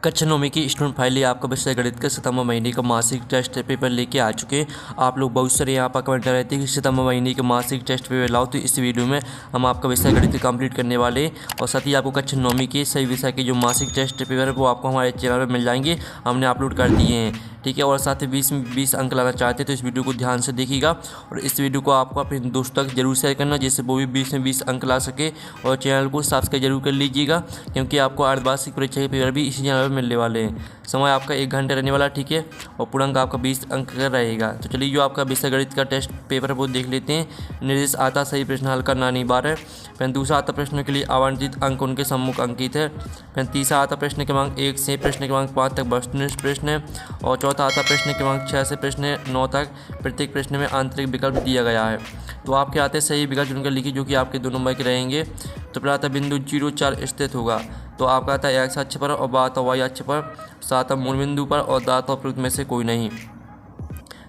कक्षा नौवीं की स्टूडेंट फाइल ये आपका विषय गणित के सितंबर महीने का मासिक टेस्ट पेपर लेके आ चुके हैं। आप लोग बहुत सारे यहाँ पर कमेंट कर रहे थे कि सितंबर महीने के मासिक टेस्ट पेपर लाओ, तो इस वीडियो में हम आपका विषय गणित कंप्लीट करने वाले हैं और साथ ही आपको कक्षा नौवीं के सही विषय के जो मासिक टेस्ट पेपर है वो आपको हमारे चैनल पर मिल जाएंगे, हमने अपलोड कर दिए हैं। ठीक है, और साथ ही 20 अंक लाना चाहते हैं तो इस वीडियो को ध्यान से देखिएगा और इस वीडियो को आपको अपने दोस्तों तक जरूर शेयर करना जिससे वो भी 20 में 20 अंक ला सके। और चैनल को सब्सक्राइब जरूर कर लीजिएगा क्योंकि आपको अर्धवार्षिक परीक्षा के पेपर भी इसी चैनल पर मिलने वाले हैं। समय आपका 1 घंटे रहने वाला, ठीक है, और पूर्णांक आपका 20 अंक का रहेगा। तो चलिए जो आपका विषय गणित का टेस्ट पेपर है वो देख लेते हैं। निर्देश आता सही प्रश्न हल करना अनिवार्य है। फिर दूसरा आता प्रश्न के लिए आवंटित अंक उनके सम्मुख अंकित है। फिर तीसरा आता प्रश्न क्रमांक 1 से प्रश्न क्रमांक 5 तक वस्तुनिष्ठ प्रश्न है और चौथा आता प्रश्न क्रमांक 6 से प्रश्न 9 तक प्रत्येक प्रश्न में आंतरिक विकल्प दिया गया है। तो आपके आते सही विकल्प चुनकर लिखिए जो कि आपके 2 नंबर के रहेंगे। तो पहला आता बिंदु 0,4 स्थित होगा, तो आपका आता है x अक्ष पर और बात y अक्ष पर, साथ मूल बिंदु पर और दाता प्रयुक्त में से कोई नहीं।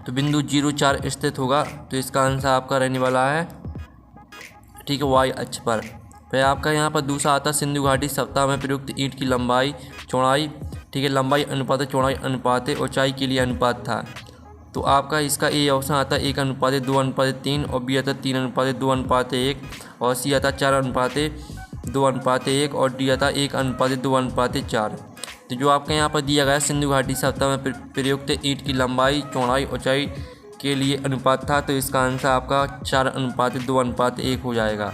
तो बिंदु 0,4 स्थित होगा तो इसका आंसर आपका रहने वाला है, ठीक है, y अक्ष पर। फिर आपका यहाँ पर दूसरा आता सिंधु घाटी सप्ताह में प्रयुक्त ईंट की लंबाई चौड़ाई, ठीक है, लंबाई अनुपात चौड़ाई अनुपात ऊंचाई के लिए अनुपात था। तो आपका इसका ए ऑप्शन आता है 1:2:3 और बी आता 3:2:1 और सी आता 4:2:1 और डी आता 1:2:4। तो जो आपका यहाँ पर दिया गया सिंधु घाटी सप्ताह में प्रयुक्त ईंट की लंबाई चौड़ाई ऊंचाई के लिए अनुपात था, तो इसका आंसर आपका 4:2:1 हो जाएगा।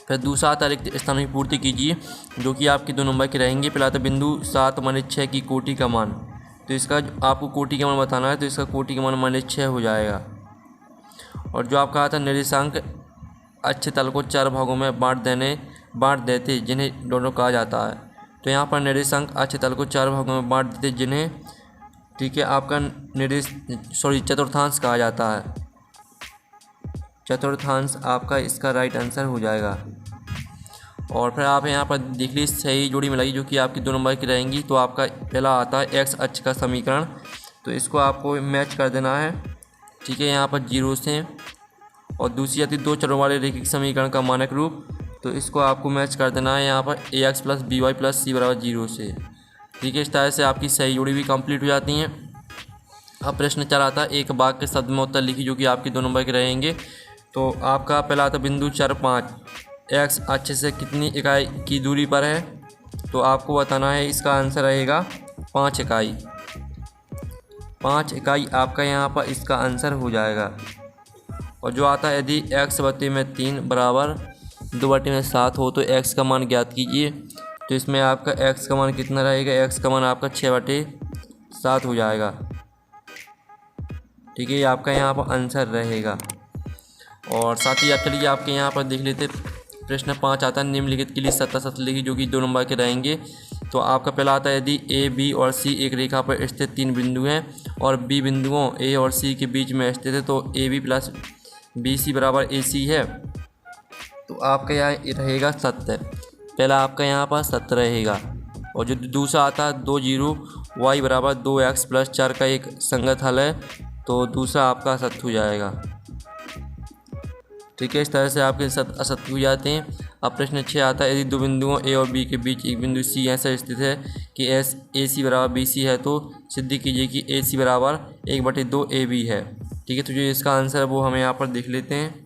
फिर दूसरा आता रिक्त स्थानों की पूर्ति कीजिए जो कि आपके 2 नंबर के रहेंगे। पहला था बिंदु 7-6 की कोटि का मान, तो इसका आपको कोटि का मान बताना है, तो इसका कोटि का मान -6 हो जाएगा। और जो आपका आता निर्देशांक अक्ष तल को 4 भागों में बांट देते जिन्हें डोनर कहा जाता है। तो यहाँ पर निर्देशांक अक्ष तल को 4 भागों में बांट देते जिन्हें, ठीक है, आपका चतुर्थांश कहा जाता है। चतुर्थांश आपका इसका राइट आंसर हो जाएगा। और फिर आप यहाँ पर देख लीजिए सही जोड़ी मिलाई जो कि आपकी 2 नंबर की रहेंगी। तो आपका पहला आता है एक्स अक्ष का समीकरण, तो इसको आपको मैच कर देना है, ठीक है, यहाँ पर 0 से। और दूसरी आती 2 चरों वाले रैखिक समीकरण का मानक रूप, तो इसको आपको मैच कर देना है यहाँ पर ax + by + c = 0 से, ठीक है। इस तरह से आपकी सही जोड़ी भी कंप्लीट हो जाती हैं। अब प्रश्न 4 आता है एक वाक्य के शब्द में उत्तर लिखिए जो कि आपके 2 नंबर के रहेंगे। तो आपका पहला आता बिंदु 4-5 एक्स अक्ष से कितनी इकाई की दूरी पर है, तो आपको बताना है, इसका आंसर रहेगा 5 इकाई। 5 इकाई आपका यहाँ पर इसका आंसर हो जाएगा। और जो आता है यदि x/3 बराबर 2/7 हो तो x का मान ज्ञात कीजिए, तो इसमें आपका x का मान कितना रहेगा, x का मान आपका 6/7 हो जाएगा, ठीक है, ये आपका यहाँ पर आंसर रहेगा। और साथ ही आप चलिए आपके यहाँ पर देख लेते प्रश्न 5 आता है निम्नलिखित के लिए सत्ता सत्य लिखिए जो कि 2 नंबर के रहेंगे। तो आपका पहला आता है यदि ए बी और सी एक रेखा पर स्थित 3 बिंदु हैं और बी बिंदुओं ए और सी के बीच में स्थित है तो ए बी + बी सी = ए सी है, तो आपका यहाँ रहेगा सत्य। पहला आपका यहाँ पर सत्य रहेगा। और जो दूसरा आता है 2 0 y = 2x + 4 का एक संगत हल है, तो दूसरा आपका सत्य हो जाएगा, ठीक है। इस तरह से आपके सत्य असत्य हो जाते हैं। अब प्रश्न 6 आता है यदि 2 बिंदुओं ए और बी के बीच एक बिंदु सी ऐसा स्थित है कि ए सी = बी सी है, तो सिद्ध कीजिए कि ए सी = 1/2 ए बी है, ठीक है। तो जो इसका आंसर है वो हमें यहाँ पर देख लेते हैं।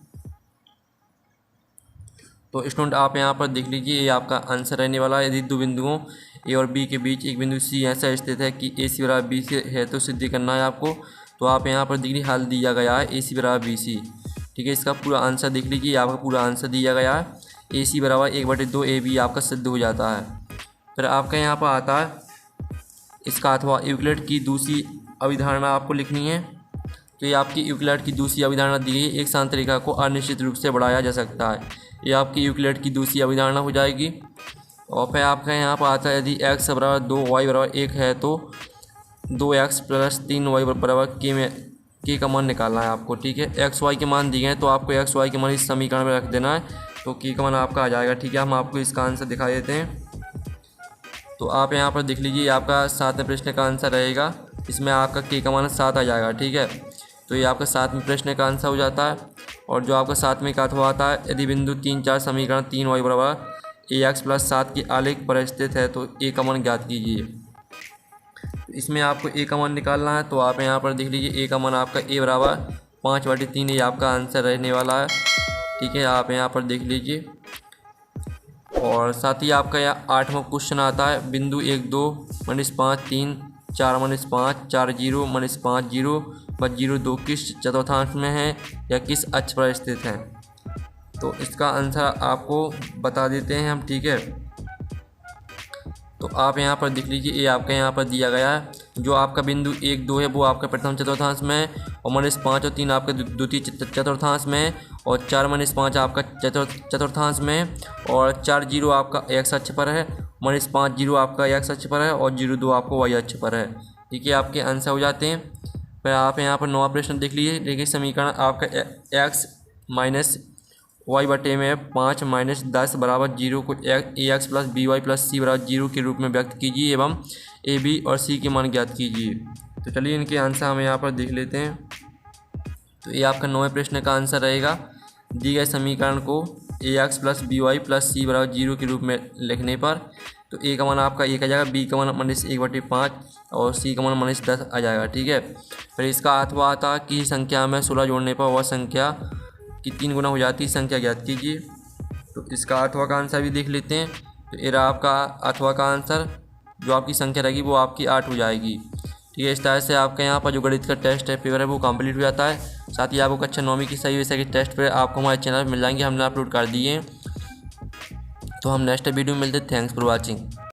तो स्टूडेंट आप यहाँ पर देख लीजिए ये आपका आंसर रहने वाला है। यदि 2 बिंदुओं ए और बी के बीच एक बिंदु सी ऐसा स्थित है कि ए सी = बी सी है, तो सिद्ध करना है आपको। तो आप यहाँ पर देख लीजिए हल दिया गया है ए सी = बी सी, ठीक है। इसका पूरा आंसर देख लीजिए, आपका पूरा आंसर दिया गया है ए सी = 1/2 ए बी आपका सिद्ध हो जाता है। फिर आपका यहाँ पर आता है इसका अथवा यूक्लिड की दूसरी अवधारणा आपको लिखनी है। तो ये आपकी यूक्लिड की दूसरी अवधारणा दी गई, एक शांत रेखा को अनिश्चित रूप से बढ़ाया जा सकता है, ये आपकी यूक्लिड की दूसरी अवधारणा हो जाएगी। और फिर आपका यहाँ पर आता है यदि x = 2 y = 1 है तो 2x + 3y = के का मान निकालना है आपको, ठीक है। एक्स वाई के मान दिए हैं तो आपको एक्स वाई के मान इस समीकरण में रख देना है, तो के का मान आपका आ जाएगा, ठीक है। हम आपको इसका आंसर दिखा देते हैं। तो आप यहाँ पर देख लीजिए आपका 7वें प्रश्न का आंसर रहेगा, इसमें आपका के का मान 7 आ जाएगा, ठीक है। तो ये आपका 7वें प्रश्न का आंसर हो जाता है। और जो आपका 7वें का अथवा आता है यदि बिंदु 3 4 समीकरण 3y = AX प्लस 7 की आलेख पर स्थित है तो A का मान ज्ञात कीजिए। तो इसमें आपको A का मान निकालना है, तो आप यहाँ पर देख लीजिए A का मान आपका A बराबर 5/3 ये आपका आंसर रहने वाला है। ठीक है, आप यहाँ पर देख लीजिए। और साथ ही आपका यहाँ 8वां क्वेश्चन आता है, बिंदु 1 2 -5 3 4 -5 4 0 -5 0 0 2 किस चतुर्थांश में है या किस अक्ष पर स्थित है। तो इसका आंसर आपको बता देते हैं हम। ठीक है, तो आप यहाँ पर देख लीजिए, ये आपका यहाँ पर दिया गया है। जो आपका बिंदु 1 2 है वो आपका प्रथम चतुर्थांश में है, और -5 और 3 आपका द्वितीय चतुर्थांश में है, और 4 -5 आपका चतुर्थांश में है, और 4 0 आपका x अक्ष पर है, -5 0 आपका x अक्ष पर है, और 0 2 आपको y अक्ष पर है। ठीक है, आपके आंसर हो जाते हैं। फिर आप यहाँ पर 9वां प्रश्न देख लीजिए। देखिए समीकरण आपका x माइनस y बटे में 5 - 10 बराबर 0 को ax plus by plus c बराबर 0 के रूप में व्यक्त कीजिए एवं a b और c के मान ज्ञात कीजिए। तो चलिए इनके आंसर हम यहाँ पर देख लेते हैं। तो ये आपका 9वें प्रश्न का आंसर रहेगा। दी गए समीकरण को ax plus by plus c बराबर 0 के रूप में लिखने पर तो a का मान आपका 1 आ जाएगा, b का मान -1/5 और c का मान -10 आ जाएगा। ठीक है, फिर इसका अथवा आता कि संख्या में 16 जोड़ने पर वह संख्या की 3 गुना हो जाती है, संख्या ज्ञात कीजिए। तो इसका अथवा का आंसर भी देख लेते हैं। तो ये आपका अथवा का आंसर, जो आपकी संख्या रहेगी वो आपकी 8 हो जाएगी। ठीक है, इस तरह से आपका यहाँ पर जो गणित का टेस्ट है पेपर है वो कंप्लीट हो जाता है। साथ ही आपको कक्षा 9वीं की सही विषय के टेस्ट पेपर आपको हमारे चैनल पर मिल जाएंगे, हमने अपलोड कर दिए हैं। तो हम नेक्स्ट वीडियो में मिलते हैं। Thanks for watching.